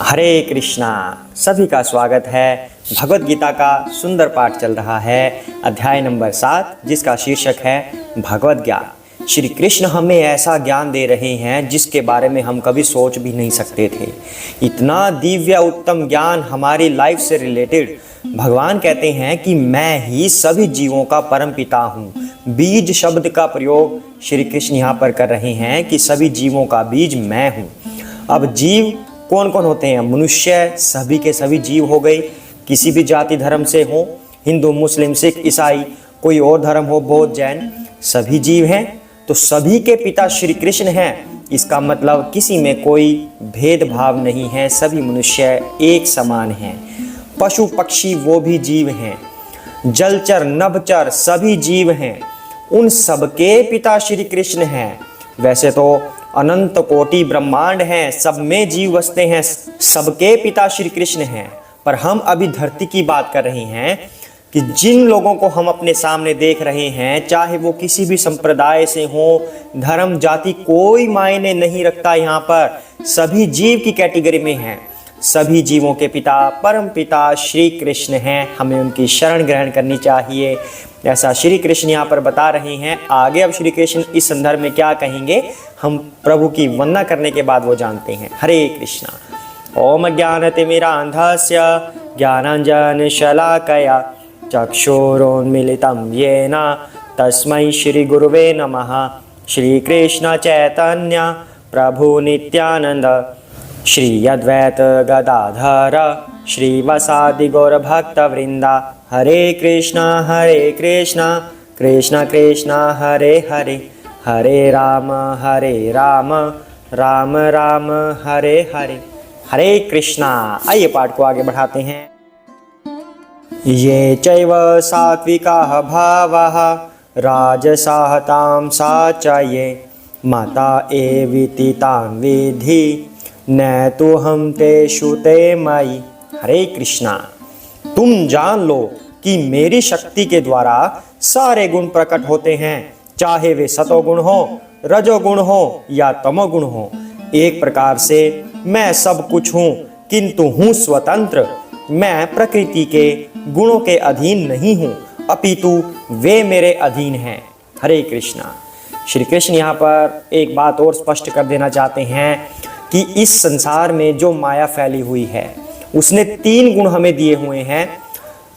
हरे कृष्णा। सभी का स्वागत है। भगवत गीता का सुंदर पाठ चल रहा है, अध्याय नंबर 7, जिसका शीर्षक है भगवत ज्ञान। श्री कृष्ण हमें ऐसा ज्ञान दे रहे हैं जिसके बारे में हम कभी सोच भी नहीं सकते थे। इतना दिव्य उत्तम ज्ञान हमारी लाइफ से रिलेटेड। भगवान कहते हैं कि मैं ही सभी जीवों का परम पिता हूँ। बीज शब्द का प्रयोग श्री कृष्ण यहाँ पर कर रहे हैं कि सभी जीवों का बीज मैं हूँ। अब जीव कौन कौन होते हैं? मनुष्य सभी के सभी जीव हो गए, किसी भी जाति धर्म से हो, हिंदू मुस्लिम सिख ईसाई, कोई और धर्म हो, बौद्ध जैन, सभी जीव हैं। तो सभी के पिता श्री कृष्ण हैं। इसका मतलब किसी में कोई भेदभाव नहीं है, सभी मनुष्य एक समान हैं। पशु पक्षी वो भी जीव हैं, जलचर नभचर सभी जीव हैं, उन सबके पिता श्री कृष्ण हैं। वैसे तो अनंत कोटि ब्रह्मांड हैं, सब में जीव बसते हैं, सबके पिता श्री कृष्ण हैं। पर हम अभी धरती की बात कर रहे हैं कि जिन लोगों को हम अपने सामने देख रहे हैं, चाहे वो किसी भी संप्रदाय से हो, धर्म जाति कोई मायने नहीं रखता, यहाँ पर सभी जीव की कैटेगरी में हैं। सभी जीवों के पिता परम पिता श्री कृष्ण हैं। हमें उनकी शरण ग्रहण करनी चाहिए, ऐसा श्री कृष्ण यहाँ पर बता रहे हैं। आगे अब श्री कृष्ण इस संदर्भ में क्या कहेंगे, हम प्रभु की वंदना करने के बाद वो जानते हैं। हरे कृष्णा। ओम ज्ञानतिमिरान्धस्य ज्ञानाञ्जनशलाकया चक्षुरुन्मीलितं येन तस्मै श्री गुरुवे नमः। श्री कृष्ण चैतन्य प्रभु नित्यानंद श्री अद्वैत गदाधर श्रीवासादि गौर भक्त वृंदा। हरे कृष्णा कृष्णा कृष्णा हरे हरे, हरे राम राम राम हरे हरे। हरे कृष्णा। आइए पाठ को आगे बढ़ाते हैं। ये चैव सात्विकाः भावाः राजसाः तामसाः च ये माता एवेति तान् विद्धि न तो हम तेषु ते मयि। हरे कृष्णा। तुम जान लो कि मेरी शक्ति के द्वारा सारे गुण प्रकट होते हैं, चाहे वे सतोगुण हो, रजोगुण हो या तमोगुण हो। एक प्रकार से मैं सब कुछ हूँ, किंतु हूँ स्वतंत्र। मैं प्रकृति के गुणों के अधीन नहीं हूँ, अपितु वे मेरे अधीन हैं। हरे कृष्णा। श्री कृष्ण यहाँ पर एक बात और स्पष्ट कर देना चाहते हैं कि इस संसार में जो माया फैली हुई है, उसने 3 गुण हमें दिए हुए हैं,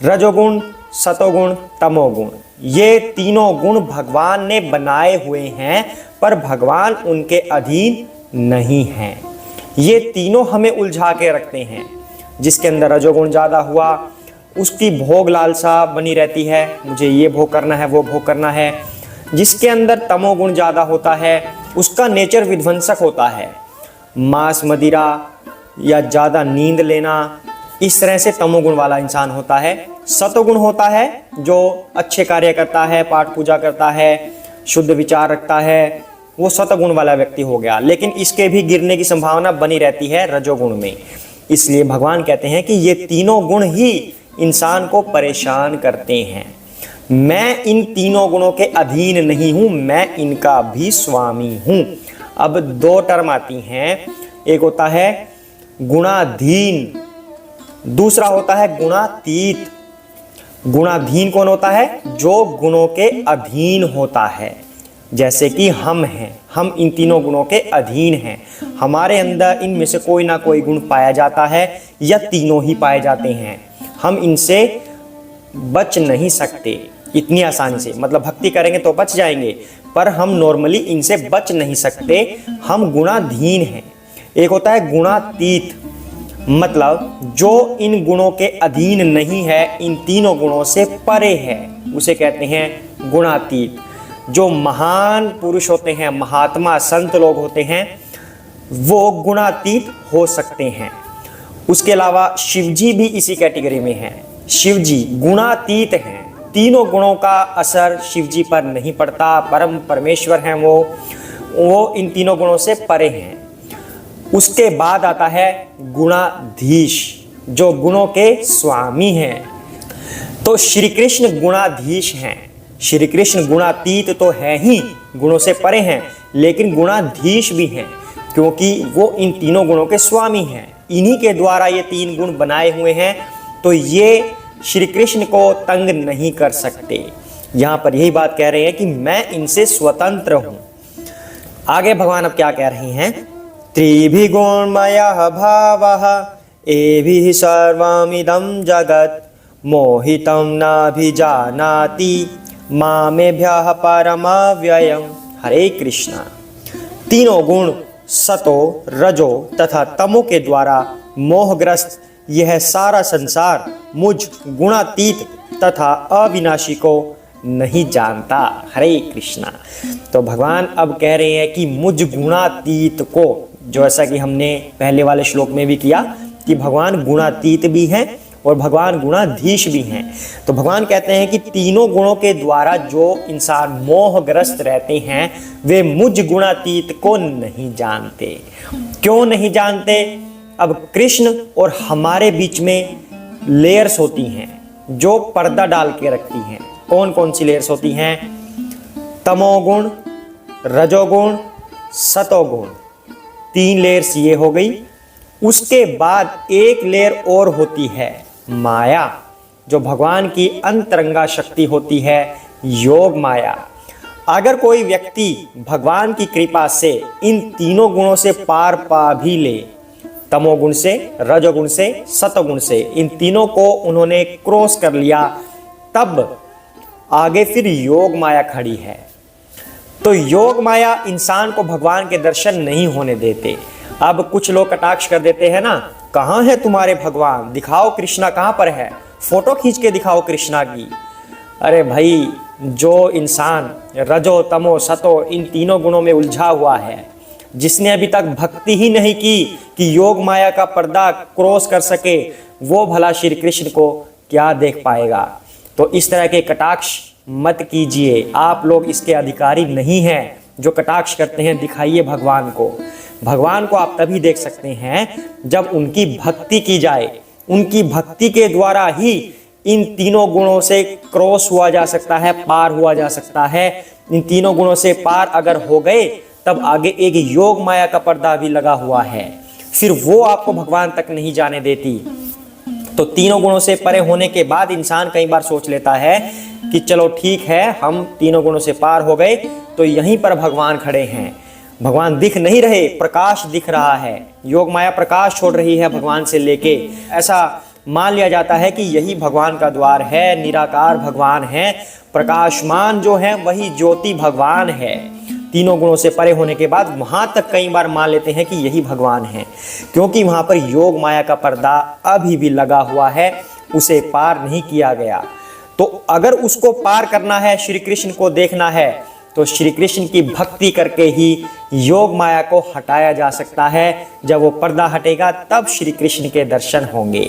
रजोगुण, सतोगुण, तमोगुण। ये तीनों गुण भगवान ने बनाए हुए हैं, पर भगवान उनके अधीन नहीं हैं। ये तीनों हमें उलझा के रखते हैं। जिसके अंदर रजोगुण ज़्यादा हुआ, उसकी भोग लालसा बनी रहती है, मुझे ये भोग करना है, वो भोग करना है। जिसके अंदर तमोगुण ज़्यादा होता है, उसका नेचर विध्वंसक होता है, मांस मदिरा या ज़्यादा नींद लेना, इस तरह से तमोगुण वाला इंसान होता है। सतोगुण होता है जो अच्छे कार्य करता है, पाठ पूजा करता है, शुद्ध विचार रखता है, वो सतोगुण वाला व्यक्ति हो गया। लेकिन इसके भी गिरने की संभावना बनी रहती है रजोगुण में। इसलिए भगवान कहते हैं कि ये तीनों गुण ही इंसान को परेशान करते हैं। मैं इन तीनों गुणों के अधीन नहीं हूँ, मैं इनका भी स्वामी हूँ। अब 2 टर्म आती हैं, एक होता है गुणाधीन, दूसरा होता है गुणातीत। गुणाधीन कौन होता है? जो गुणों के अधीन होता है। जैसे कि हम हैं, हम इन तीनों गुणों के अधीन हैं। हमारे अंदर इनमें से कोई ना कोई गुण पाया जाता है या तीनों ही पाए जाते हैं। हम इनसे बच नहीं सकते इतनी आसानी से। मतलब भक्ति करेंगे तो बच जाएंगे, पर हम नॉर्मली इनसे बच नहीं सकते। हम गुणाधीन हैं। एक होता है गुणातीत, मतलब जो इन गुणों के अधीन नहीं है, इन तीनों गुणों से परे है, उसे कहते हैं गुणातीत। जो महान पुरुष होते हैं, महात्मा संत लोग होते हैं, वो गुणातीत हो सकते हैं। उसके अलावा शिवजी भी इसी कैटेगरी में हैं। शिवजी गुणातीत हैं, तीनों गुणों का असर शिवजी पर नहीं पड़ता। परम परमेश्वर हैं वो इन तीनों गुणों से परे हैं। उसके बाद आता है गुणाधीश, जो गुणों के स्वामी हैं। तो श्री कृष्ण गुणाधीश हैं। श्री कृष्ण गुणातीत तो है ही, गुणों से परे हैं, लेकिन गुणाधीश भी हैं, क्योंकि वो इन तीनों गुणों के स्वामी हैं। इन्हीं के द्वारा ये 3 गुण बनाए हुए हैं, तो ये श्री कृष्ण को तंग नहीं कर सकते। यहां पर यही बात कह रहे हैं कि मैं इनसे स्वतंत्र हूं। आगे भगवान अब क्या कह रहे हैं, त्रिभि गुणमयः भावः एभिः सर्वमिदं जगत् मोहितं नाभिजानाति मामेभ्यः परमव्ययम्। हरे कृष्णा। तीनों गुण सतो रजो तथा तमो के द्वारा मोहग्रस्त यह सारा संसार मुझ गुणातीत तथा अविनाशी को नहीं जानता। हरे कृष्णा। तो भगवान अब कह रहे हैं कि मुझ गुणातीत को, जो ऐसा कि हमने पहले वाले श्लोक में भी किया कि भगवान गुणातीत भी हैं और भगवान गुणाधीश भी हैं। तो भगवान कहते हैं कि तीनों गुणों के द्वारा जो इंसान मोहग्रस्त रहते हैं वे मुझ गुणातीत को नहीं जानते। क्यों नहीं जानते? अब कृष्ण और हमारे बीच में लेयर्स होती हैं जो पर्दा डाल के रखती हैं। कौन कौन सी लेयर्स होती हैं? तमोगुण, रजोगुण, सतोगुण, 3 लेयर्स ये हो गई। उसके बाद एक लेयर और होती है माया, जो भगवान की अंतरंगा शक्ति होती है, योग माया। अगर कोई व्यक्ति भगवान की कृपा से इन तीनों गुणों से पार पा भी ले, तमोगुण से, रजोगुण से, सतोगुण से, इन तीनों को उन्होंने क्रॉस कर लिया, तब आगे फिर योग माया खड़ी है। तो योग माया इंसान को भगवान के दर्शन नहीं होने देते। अब कुछ लोग कटाक्ष कर देते हैं ना, कहाँ है तुम्हारे भगवान, दिखाओ कृष्णा कहाँ पर है, फोटो खींच के दिखाओ कृष्णा की। अरे भाई, जो इंसान रजो तमो सतो इन तीनों गुणों में उलझा हुआ है, जिसने अभी तक भक्ति ही नहीं की कि योग माया का पर्दा क्रॉस कर सके, वो भला श्री कृष्ण को क्या देख पाएगा। तो इस तरह के कटाक्ष मत कीजिए, आप लोग इसके अधिकारी नहीं हैं। जो कटाक्ष करते हैं, दिखाइए भगवान को। भगवान को आप तभी देख सकते हैं जब उनकी भक्ति की जाए। उनकी भक्ति के द्वारा ही इन तीनों गुणों से क्रॉस हुआ जा सकता है, पार हुआ जा सकता है। इन तीनों गुणों से पार अगर हो गए, तब आगे एक योग माया का पर्दा भी लगा हुआ है, फिर वो आपको भगवान तक नहीं जाने देती। तो तीनों गुणों से परे होने के बाद इंसान कई बार सोच लेता है कि चलो ठीक है, हम तीनों गुणों से पार हो गए, तो यहीं पर भगवान खड़े हैं। भगवान दिख नहीं रहे, प्रकाश दिख रहा है, योग माया प्रकाश छोड़ रही है भगवान से लेके। ऐसा मान लिया जाता है कि यही भगवान का द्वार है, निराकार भगवान है, प्रकाशमान जो है वही ज्योति भगवान है। तीनों गुणों से परे होने के बाद वहां तक कई बार मान लेते हैं कि यही भगवान है, क्योंकि वहां पर योग माया का पर्दा अभी भी लगा हुआ है, उसे पार नहीं किया गया। तो अगर उसको पार करना है, श्री कृष्ण को देखना है, तो श्री कृष्ण की भक्ति करके ही योग माया को हटाया जा सकता है। जब वो पर्दा हटेगा तब श्री कृष्ण के दर्शन होंगे।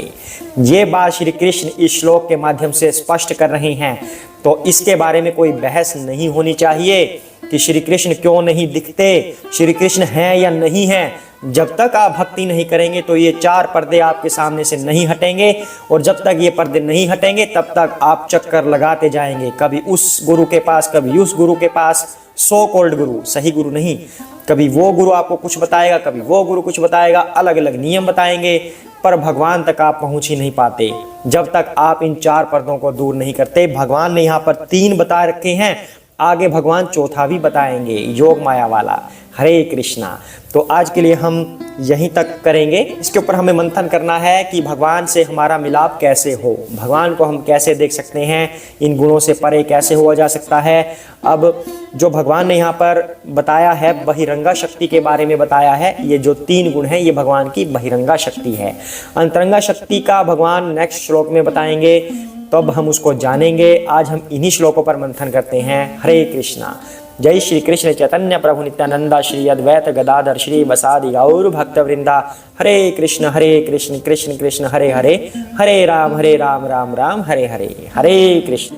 ये बात श्री कृष्ण इस श्लोक के माध्यम से स्पष्ट कर रहे हैं। तो इसके बारे में कोई बहस नहीं होनी चाहिए कि श्री कृष्ण क्यों नहीं दिखते, श्री कृष्ण हैं या नहीं हैं। जब तक आप भक्ति नहीं करेंगे तो ये 4 पर्दे आपके सामने से नहीं हटेंगे, और जब तक ये पर्दे नहीं हटेंगे तब तक आप चक्कर लगाते जाएंगे, कभी उस गुरु के पास, कभी उस गुरु के पास, सो कॉल्ड गुरु, सही गुरु नहीं। कभी वो गुरु आपको कुछ बताएगा, कभी वो गुरु कुछ बताएगा, अलग अलग नियम बताएंगे, पर भगवान तक आप पहुंच ही नहीं पाते जब तक आप इन 4 पर्दों को दूर नहीं करते। भगवान ने यहाँ पर 3 बता रखे हैं, आगे भगवान चौथा भी बताएंगे, योग माया वाला। हरे कृष्णा। तो आज के लिए हम यहीं तक करेंगे। इसके ऊपर हमें मंथन करना है कि भगवान से हमारा मिलाप कैसे हो, भगवान को हम कैसे देख सकते हैं, इन गुणों से परे कैसे हुआ जा सकता है। अब जो भगवान ने यहाँ पर बताया है, बहिरंगा शक्ति के बारे में बताया है। ये जो 3 गुण हैं, ये भगवान की बहिरंगा शक्ति है। अंतरंगा शक्ति का भगवान नेक्स्ट श्लोक में बताएंगे, तब हम उसको जानेंगे। आज हम इन्हीं श्लोकों पर मंथन करते हैं। हरे कृष्णा। जय श्री कृष्ण चैतन्य प्रभु नित्यानंदा, श्री अद्वैत गदाधर श्री बसादि गौर भक्त वृंदा। हरे कृष्ण कृष्ण कृष्ण हरे हरे, हरे राम राम राम हरे हरे। हरे कृष्ण।